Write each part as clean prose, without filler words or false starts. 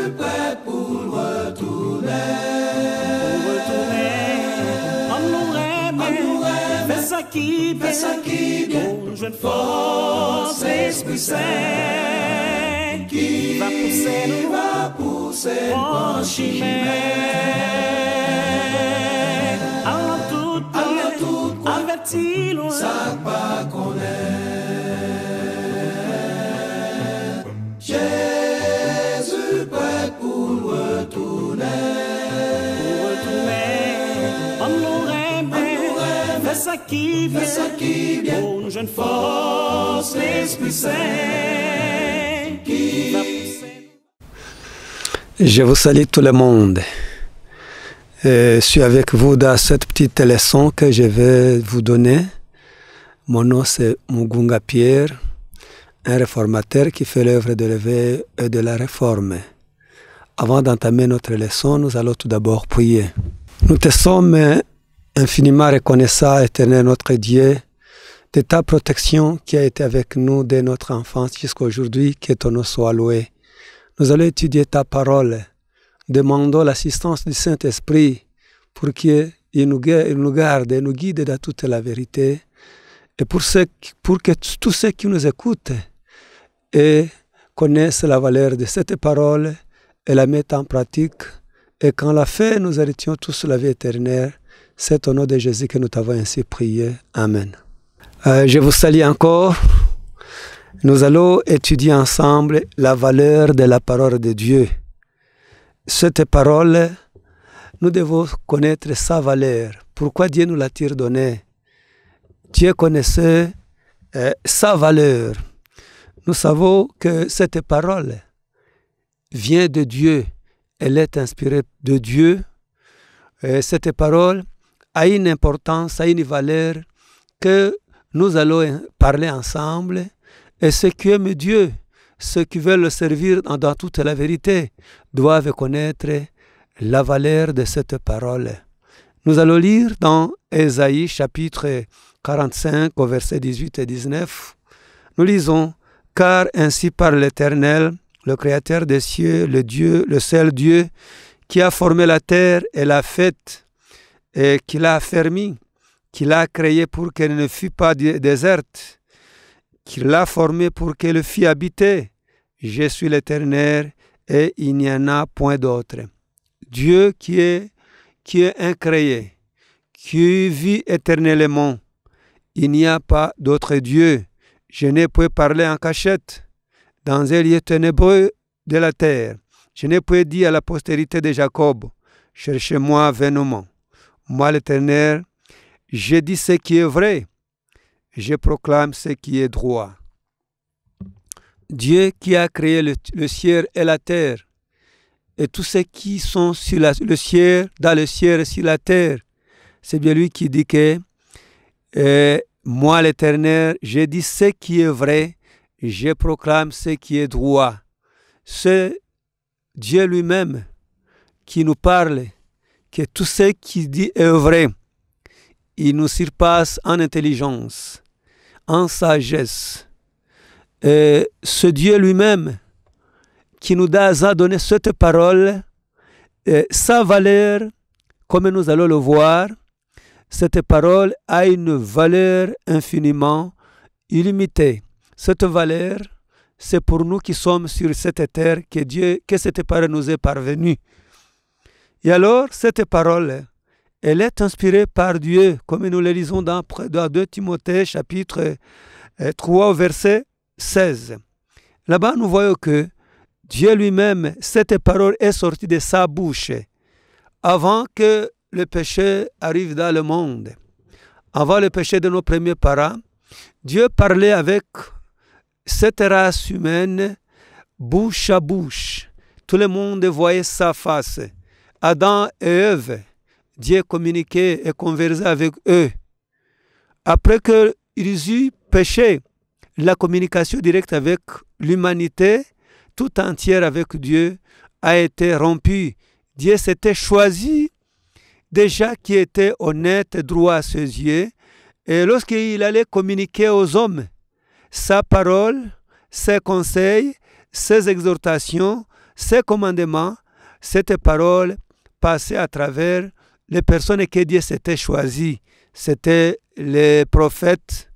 Jésus prêt pour retourner. On nous remet, fais ça qui bien, pour jeune force, l'Esprit Saint, qui va pousser en chemin. Allons tout, avertis-nous, ça pas qu'on est. Jésus prêt pour retourner. On nous remet, fais ça qui bien, pour une jeune force, l'Esprit Saint, qui va pousser. Je vous salue tout le monde. Je suis avec vous dans cette petite leçon que je vais vous donner. Mon nom c'est Mugunga Pierre, un réformateur qui fait l'œuvre de l'éveil et de la réforme. Avant d'entamer notre leçon, nous allons tout d'abord prier. Nous te sommes infiniment reconnaissants, éternel notre Dieu, de ta protection qui a été avec nous dès notre enfance jusqu'à aujourd'hui, que ton nom soit loué. Nous allons étudier ta parole. Demandons l'assistance du Saint-Esprit pour qu'il nous garde et nous guide dans toute la vérité. Et pour que tous ceux qui nous écoutent et connaissent la valeur de cette parole et la mettent en pratique. Et quand la fait, nous hériterons tous la vie éternelle. C'est au nom de Jésus que nous t'avons ainsi prié. Amen. Je vous salue encore. Nous allons étudier ensemble la valeur de la parole de Dieu. Cette parole, nous devons connaître sa valeur. Pourquoi Dieu nous l'a-t-il donnée? Dieu connaissait sa valeur. Nous savons que cette parole vient de Dieu. Elle est inspirée de Dieu. Cette parole a une importance, a une valeur que nous allons parler ensemble. Et ceux qui aiment Dieu, ceux qui veulent le servir dans toute la vérité, doivent connaître la valeur de cette parole. Nous allons lire dans Ésaïe chapitre 45 au verset 18 et 19. Nous lisons « Car ainsi parle l'Éternel, le Créateur des cieux, le Dieu, le seul Dieu, qui a formé la terre et l'a faite, et qui l'a affermie, qui l'a créée pour qu'elle ne fût pas déserte, qui l'a formée pour qu'elle fût habitée. Je suis l'Éternel et il n'y en a point d'autre. » Dieu qui est incréé, qui vit éternellement. Il n'y a pas d'autre Dieu. Je ne peux parler en cachette dans un lieu ténébreux de la terre. Je ne peux dire à la postérité de Jacob, cherchez-moi vainement. Moi l'Éternel, je dis ce qui est vrai. Je proclame ce qui est droit. Dieu qui a créé le ciel et la terre, et tous ceux qui sont sur le ciel, dans le ciel et sur la terre, c'est bien lui qui dit que moi l'Éternel, je dis ce qui est vrai, je proclame ce qui est droit. C'est Dieu lui-même qui nous parle, que tout ce qu'il dit est vrai. Il nous surpasse en intelligence, en sagesse. Et ce Dieu lui-même qui nous a donné cette parole, sa valeur, comme nous allons le voir, cette parole a une valeur infiniment illimitée. Cette valeur, c'est pour nous qui sommes sur cette terre que cette parole nous est parvenue. Et alors, cette parole, elle est inspirée par Dieu, comme nous le lisons dans 2 Timothée, chapitre 3, verset 16. Là-bas, nous voyons que Dieu lui-même, cette parole est sortie de sa bouche avant que le péché arrive dans le monde. Avant le péché de nos premiers parents, Dieu parlait avec cette race humaine bouche à bouche. Tout le monde voyait sa face. Adam et Ève, Dieu communiquait et conversait avec eux. Après qu'ils eurent péché, la communication directe avec l'humanité, tout entière avec Dieu, a été rompue. Dieu s'était choisi déjà qui était honnête, droit à ses yeux, et lorsqu'il allait communiquer aux hommes sa parole, ses conseils, ses exhortations, ces commandements, cette parole passait à travers les personnes que Dieu s'était choisies. C'était les prophètes.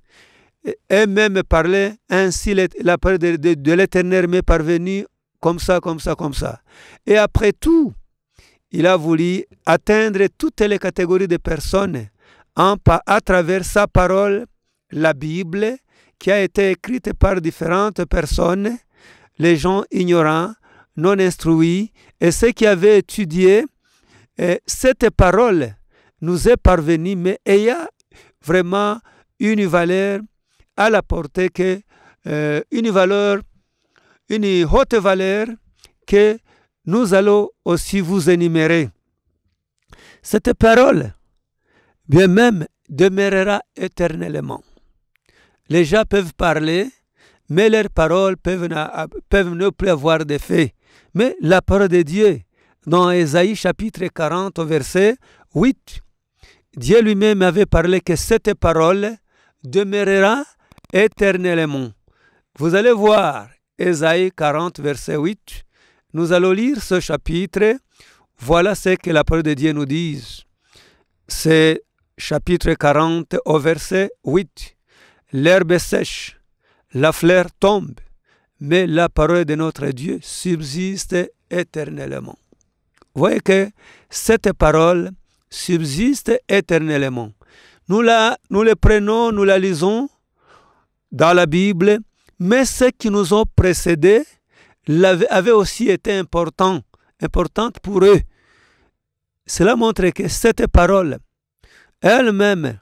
Et même parlaient ainsi, la parole de l'Éternel m'est parvenue comme ça, comme ça, comme ça. Et après tout, il a voulu atteindre toutes les catégories de personnes à travers sa parole, la Bible, qui a été écrite par différentes personnes, les gens ignorants, non instruits, et ceux qui avaient étudié. Et cette parole nous est parvenue, mais il y a vraiment une valeur à la portée, une haute valeur que nous allons aussi vous énumérer. Cette parole, bien même, demeurera éternellement. Les gens peuvent parler, mais leurs paroles peuvent ne plus avoir d'effet. Mais la parole de Dieu, dans Ésaïe chapitre 40, verset 8, Dieu lui-même avait parlé que cette parole demeurera éternellement. Vous allez voir Ésaïe 40, verset 8. Nous allons lire ce chapitre. Voilà ce que la parole de Dieu nous dit. C'est chapitre 40 au verset 8. L'herbe sèche, la fleur tombe, mais la parole de notre Dieu subsiste éternellement. Vous voyez que cette parole subsiste éternellement. Nous la prenons, nous la lisons dans la Bible, mais ceux qui nous ont précédés avaient aussi été importante pour eux. Cela montre que cette parole elle-même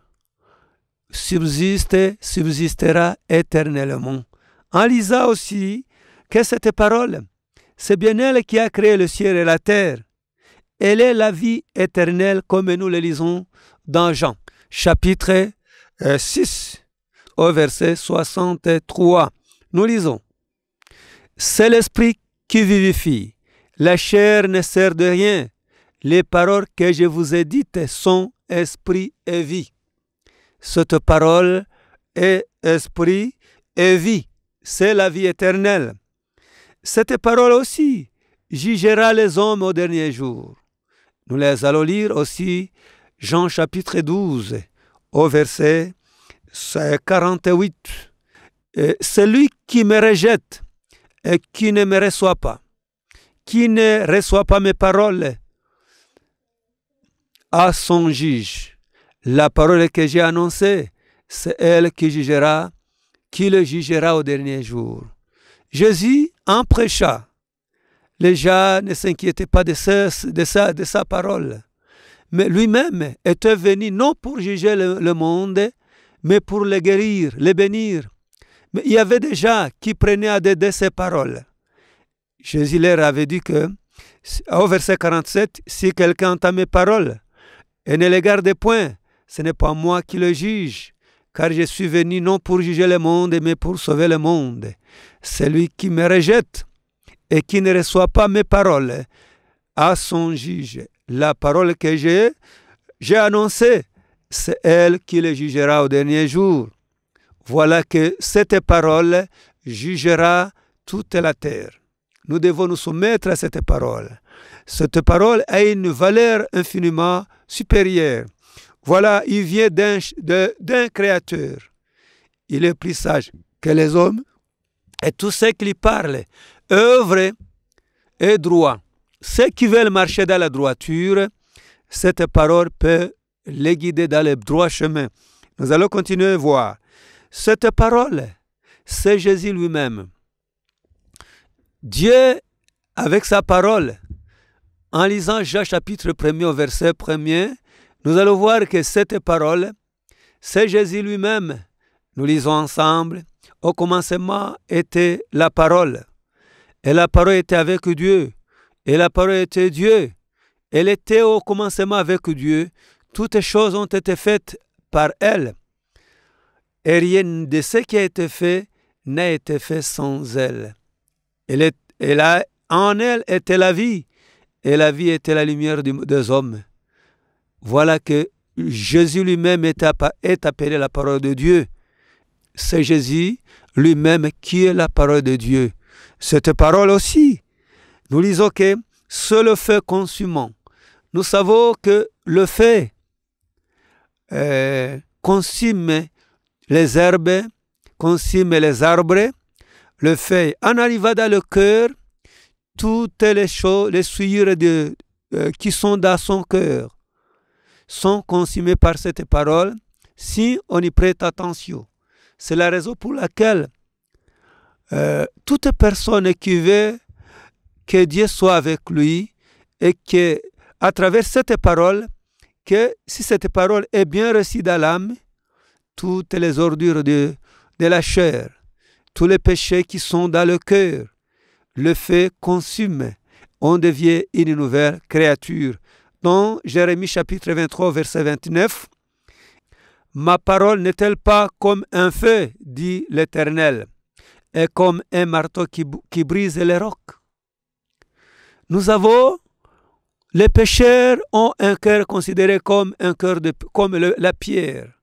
subsistera éternellement. En lisant aussi que cette parole, c'est bien elle qui a créé le ciel et la terre. Elle est la vie éternelle comme nous le lisons dans Jean, chapitre 6, au verset 63. Nous lisons. C'est l'esprit qui vivifie. La chair ne sert de rien. Les paroles que je vous ai dites sont esprit et vie. Cette parole est esprit et vie. C'est la vie éternelle. Cette parole aussi jugera les hommes au dernier jour. Nous les allons lire aussi Jean chapitre 12 au verset 48. Celui qui me rejette et qui ne me reçoit pas, qui ne reçoit pas mes paroles, a son juge. La parole que j'ai annoncée, c'est elle qui le jugera au dernier jour. Jésus en prêcha. Les gens ne s'inquiétaient pas de sa parole. Mais lui-même était venu non pour juger le monde, mais pour le guérir, le bénir. Mais il y avait des gens qui prenaient de ses paroles. Jésus leur avait dit que, au verset 47, si quelqu'un entend mes paroles et ne les garde point, ce n'est pas moi qui le juge, car je suis venu non pour juger le monde, mais pour sauver le monde. Celui qui me rejette et qui ne reçoit pas mes paroles a son juge. La parole que j'ai annoncée, c'est elle qui le jugera au dernier jour. Voilà que cette parole jugera toute la terre. Nous devons nous soumettre à cette parole. Cette parole a une valeur infiniment supérieure. Voilà, il vient d'un créateur. Il est plus sage que les hommes et tous ceux qui lui parlent œuvrent et droit. Ceux qui veulent marcher dans la droiture, cette parole peut les guider dans le droit chemin. Nous allons continuer à voir. Cette parole, c'est Jésus lui-même. Dieu, avec sa parole, en lisant Jean chapitre 1 au verset 1er, nous allons voir que cette parole, c'est Jésus lui-même. Nous lisons ensemble. Au commencement était la parole. Et la parole était avec Dieu. Et la parole était Dieu. Elle était au commencement avec Dieu. Toutes choses ont été faites par elle. Et rien de ce qui a été fait n'a été fait sans elle. En elle était la vie. Et la vie était la lumière des hommes. Voilà que Jésus lui-même est appelé la parole de Dieu. C'est Jésus lui-même qui est la parole de Dieu. Cette parole aussi Nous lisons que c'est le feu consumant. Nous savons que le feu consume les herbes, consume les arbres. Le feu en arrivant dans le cœur, toutes les choses, les souillures qui sont dans son cœur sont consumées par cette parole si on y prête attention. C'est la raison pour laquelle toute personne qui veut que Dieu soit avec lui et que à travers cette parole, que si cette parole est bien reçue dans l'âme, toutes les ordures de la chair, tous les péchés qui sont dans le cœur, le feu consume. On devient une nouvelle créature. Dans Jérémie chapitre 23, verset 29, « Ma parole n'est-elle pas comme un feu, dit l'Éternel, et comme un marteau qui brise les rocs ?» Nous avons, les pécheurs ont un cœur considéré comme un cœur comme la pierre.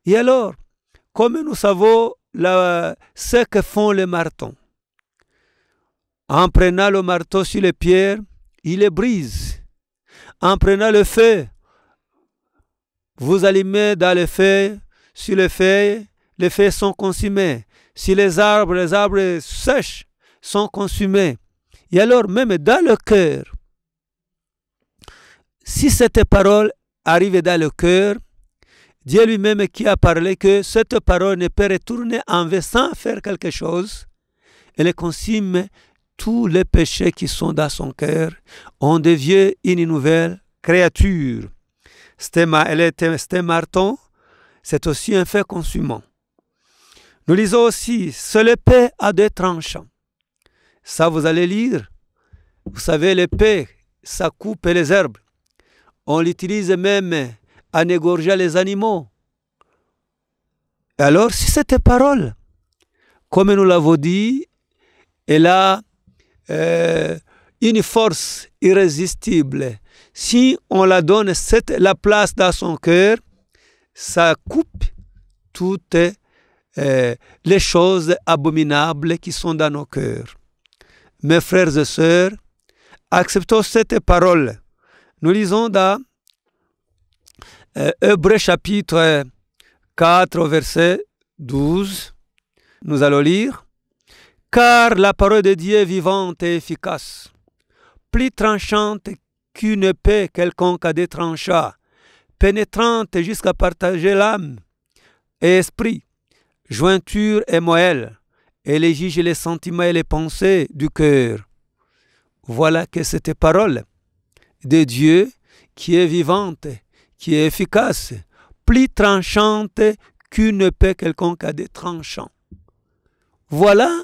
Et alors, comme nous savons ce que font les marteaux, en prenant le marteau sur les pierres, il les brise. En prenant le feu, vous allumez dans le feu, sur les feuilles sont consumés. Si les arbres sèches sont consumés. Et alors, même dans le cœur, si cette parole arrive dans le cœur, Dieu lui-même qui a parlé que cette parole ne peut retourner en vain sans faire quelque chose, elle consume tous les péchés qui sont dans son cœur. On devient une nouvelle créature. Ce marteau, c'est aussi un fait consumant. Nous lisons aussi, c'est l'épée à deux tranchants. Ça, vous allez lire. Vous savez, l'épée, ça coupe les herbes. On l'utilise même à égorger les animaux. Alors, si cette parole, comme nous l'avons dit, elle a une force irrésistible. Si on la donne la place dans son cœur, ça coupe toutes les choses abominables qui sont dans nos cœurs. Mes frères et sœurs, acceptons cette parole. Nous lisons dans Hébreux chapitre 4, verset 12. Nous allons lire. Car la parole de Dieu est vivante et efficace, plus tranchante qu'une épée quelconque à deux tranchants, pénétrante jusqu'à partager l'âme et esprit, jointure et moelle, et les juge les sentiments et les pensées du cœur. Voilà que cette parole de Dieu qui est vivante, qui est efficace, plus tranchante qu'une épée quelconque à deux tranchants. Voilà,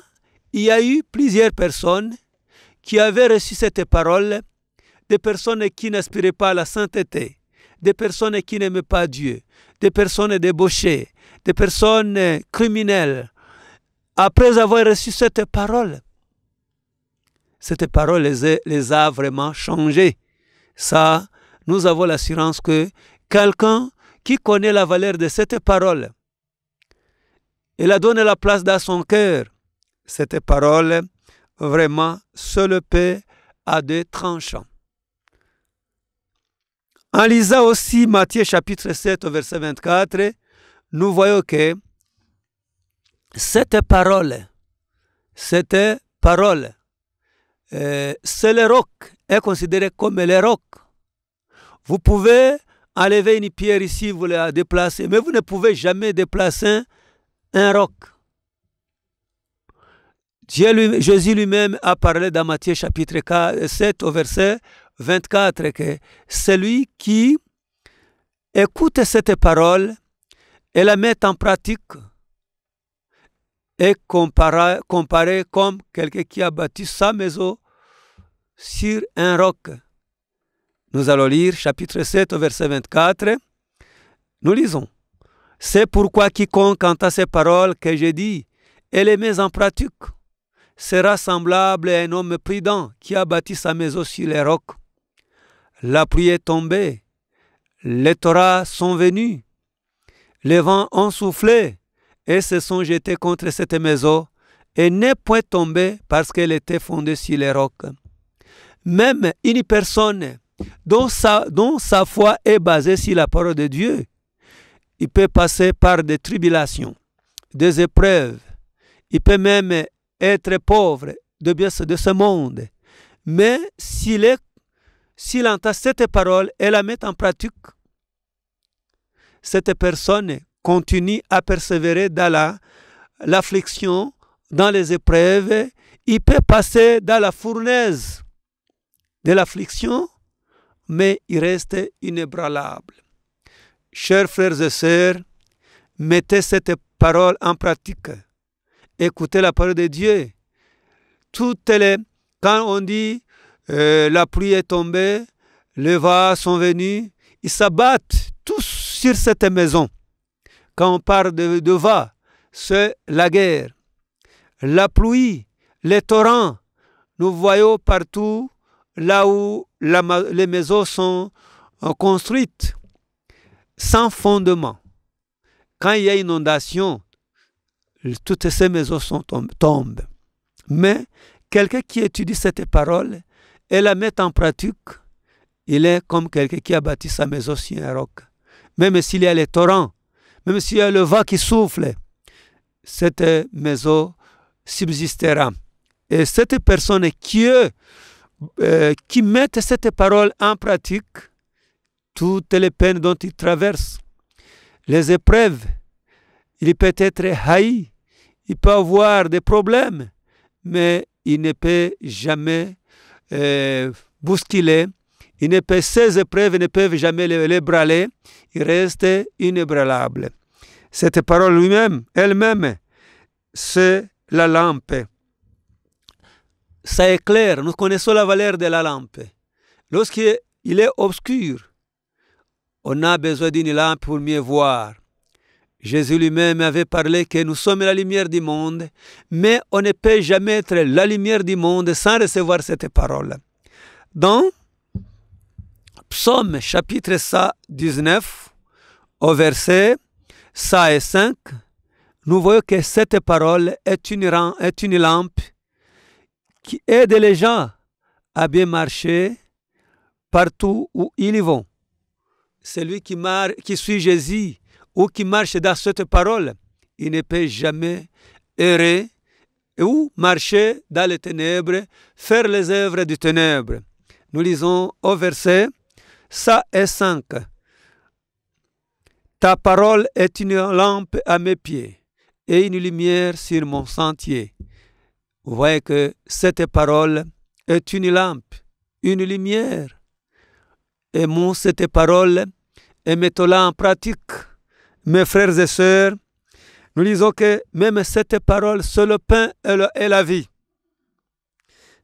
il y a eu plusieurs personnes qui avaient reçu cette parole, des personnes qui n'aspiraient pas à la sainteté, des personnes qui n'aimaient pas Dieu, des personnes débauchées, des personnes criminelles. Après avoir reçu cette parole les a vraiment changés. Ça, nous avons l'assurance que quelqu'un qui connaît la valeur de cette parole, il a donné la place dans son cœur. Cette parole, vraiment, se le paie à deux tranchants. En lisant aussi Matthieu chapitre 7, verset 24, nous voyons que cette parole, c'est le roc, est considéré comme le roc. Vous pouvez enlever une pierre ici, vous la déplacer, mais vous ne pouvez jamais déplacer un roc. Jésus lui-même a parlé dans Matthieu chapitre 7 au verset 24 que celui qui écoute cette parole et la met en pratique est comparé comme quelqu'un qui a bâti sa maison sur un roc. Nous allons lire chapitre 7 au verset 24. Nous lisons. C'est pourquoi quiconque entend ces paroles que j'ai dit et les met en pratique sera semblable à un homme prudent qui a bâti sa maison sur les rocs. La pluie est tombée, les torrents sont venus, les vents ont soufflé et se sont jetés contre cette maison et n'est point tombée parce qu'elle était fondée sur les rocs. même une personne dont sa foi est basée sur la parole de Dieu, il peut passer par des tribulations, des épreuves. Il peut même être pauvre de ce monde. Mais s'il entend cette parole et la met en pratique, cette personne continue à persévérer dans l'affliction, dans les épreuves. Il peut passer dans la fournaise de l'affliction, mais il reste inébranlable. Chers frères et sœurs, mettez cette parole en pratique. Écoutez la parole de Dieu. Quand on dit la pluie est tombée, les vents sont venus, ils s'abattent tous sur cette maison. Quand on parle de vent, c'est la guerre. La pluie, les torrents, nous voyons partout là où les maisons sont construites sans fondement. Quand il y a inondation, toutes ces maisons tombent. Mais quelqu'un qui étudie cette parole et la met en pratique, il est comme quelqu'un qui a bâti sa maison sur un roc. Même s'il y a les torrents, même s'il y a le vent qui souffle, cette maison subsistera. Et cette personne qui met cette parole en pratique, toutes les peines dont il traverse, les épreuves, il peut être haï, il peut avoir des problèmes, mais il ne peut jamais bousculer, ces épreuves ne peuvent jamais l'ébranler, il reste inébranlable. Cette parole elle-même, c'est la lampe. Ça éclaire, nous connaissons la valeur de la lampe. Lorsqu'il est obscur, on a besoin d'une lampe pour mieux voir. Jésus lui-même avait parlé que nous sommes la lumière du monde, mais on ne peut jamais être la lumière du monde sans recevoir cette parole. Dans Psaume chapitre 119, au verset 105, nous voyons que cette parole est une lampe qui aide les gens à bien marcher partout où ils vont. Celui qui suit Jésus ou qui marche dans cette parole, il ne peut jamais errer ou marcher dans les ténèbres, faire les œuvres du ténèbre. Nous lisons au verset 105. Ta parole est une lampe à mes pieds et une lumière sur mon sentier. Vous voyez que cette parole est une lampe, une lumière. Aimons cette parole et mettons-la en pratique. Mes frères et sœurs, nous lisons que même cette parole, c'est le pain et la vie.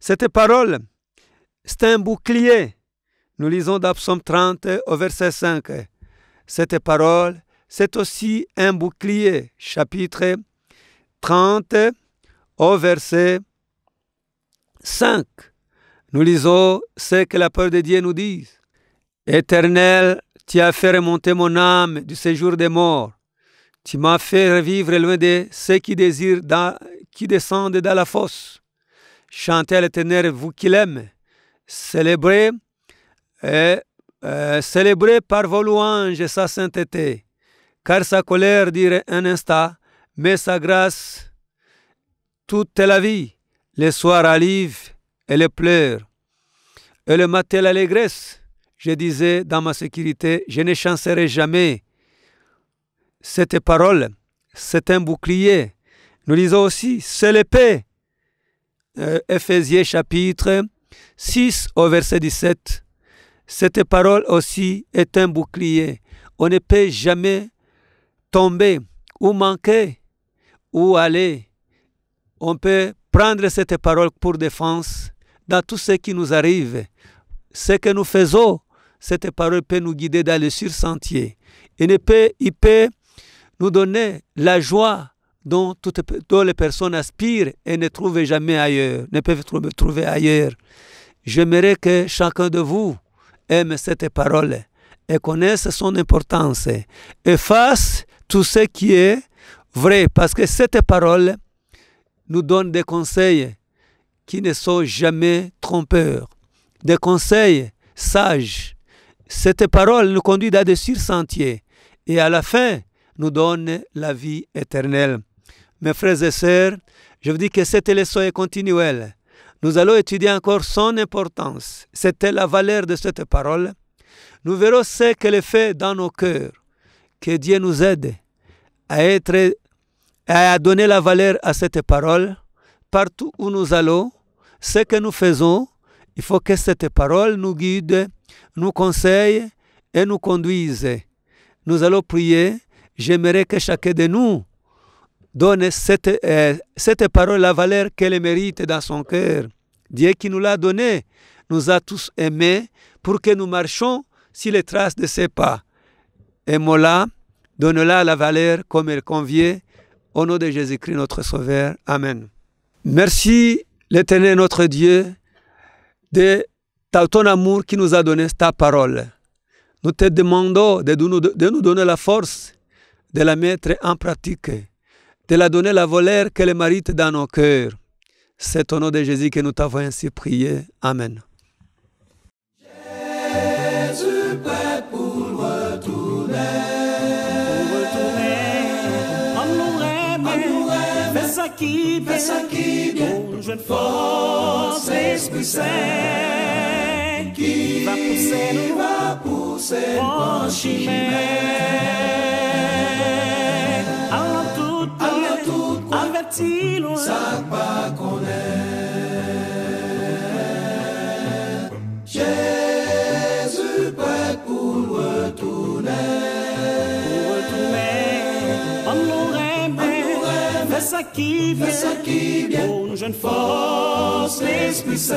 Cette parole, c'est un bouclier. Nous lisons dans Psaume 30 au verset 5. Cette parole, c'est aussi un bouclier. Chapitre 30 au verset 5. Nous lisons ce que la parole de Dieu nous dit. Éternel, tu as fait remonter mon âme du séjour des morts. Tu m'as fait revivre loin de ceux qui qui descendent dans la fosse. Chantez à l'Éternel, vous qui l'aimez. Célébrez par vos louanges sa sainteté. Car sa colère dure un instant, mais sa grâce toute la vie. Les soirs arrivent et les pleurs. Et le matin l'allégresse. Je disais dans ma sécurité, je ne chancerai jamais. Cette parole, c'est un bouclier. Nous lisons aussi, c'est l'épée. Éphésiens chapitre 6 au verset 17. Cette parole aussi est un bouclier. On ne peut jamais tomber ou manquer ou aller. On peut prendre cette parole pour défense dans tout ce qui nous arrive. Ce que nous faisons, cette parole peut nous guider dans le sur-sentier. Il peut nous donner la joie dont les personnes aspirent et ne trouvent jamais ailleurs, ne peuvent trouver ailleurs. J'aimerais que chacun de vous aime cette parole et connaisse son importance et fasse tout ce qui est vrai, parce que cette parole nous donne des conseils qui ne sont jamais trompeurs. des conseils sages. Cette parole nous conduit dans des sentiers et à la fin nous donne la vie éternelle. Mes frères et sœurs, je vous dis que cette leçon est continuelle. Nous allons étudier encore son importance. C'était la valeur de cette parole. Nous verrons ce qu'elle fait dans nos cœurs. Que Dieu nous aide à donner la valeur à cette parole. Partout où nous allons, ce que nous faisons, il faut que cette parole nous guide, nous conseille et nous conduise. Nous allons prier. J'aimerais que chacun de nous donne cette parole la valeur qu'elle mérite dans son cœur. Dieu qui nous l'a donnée nous a tous aimés pour que nous marchions sur les traces de ses pas. Aimons-la, donne-la la valeur comme elle convient. Au nom de Jésus-Christ, notre Sauveur. Amen. Merci, l'Éternel, notre Dieu, de ton amour qui nous a donné ta parole. Nous te demandons de nous donner la force de la mettre en pratique, de la donner la valeur qu'elle mérite dans nos cœurs. C'est au nom de Jésus que nous t'avons ainsi prié. Amen. Jésus prêt pour retourner. Fais ça qui vient, pour jeune force, l'Esprit Saint, qui va pousser en chemin. Allons tout, avertis loin, Ça pas qu'on est. Jésus prêt pour retourner. on l'aurait, fais ça qui vient, pour une jeune force, l'Esprit Saint,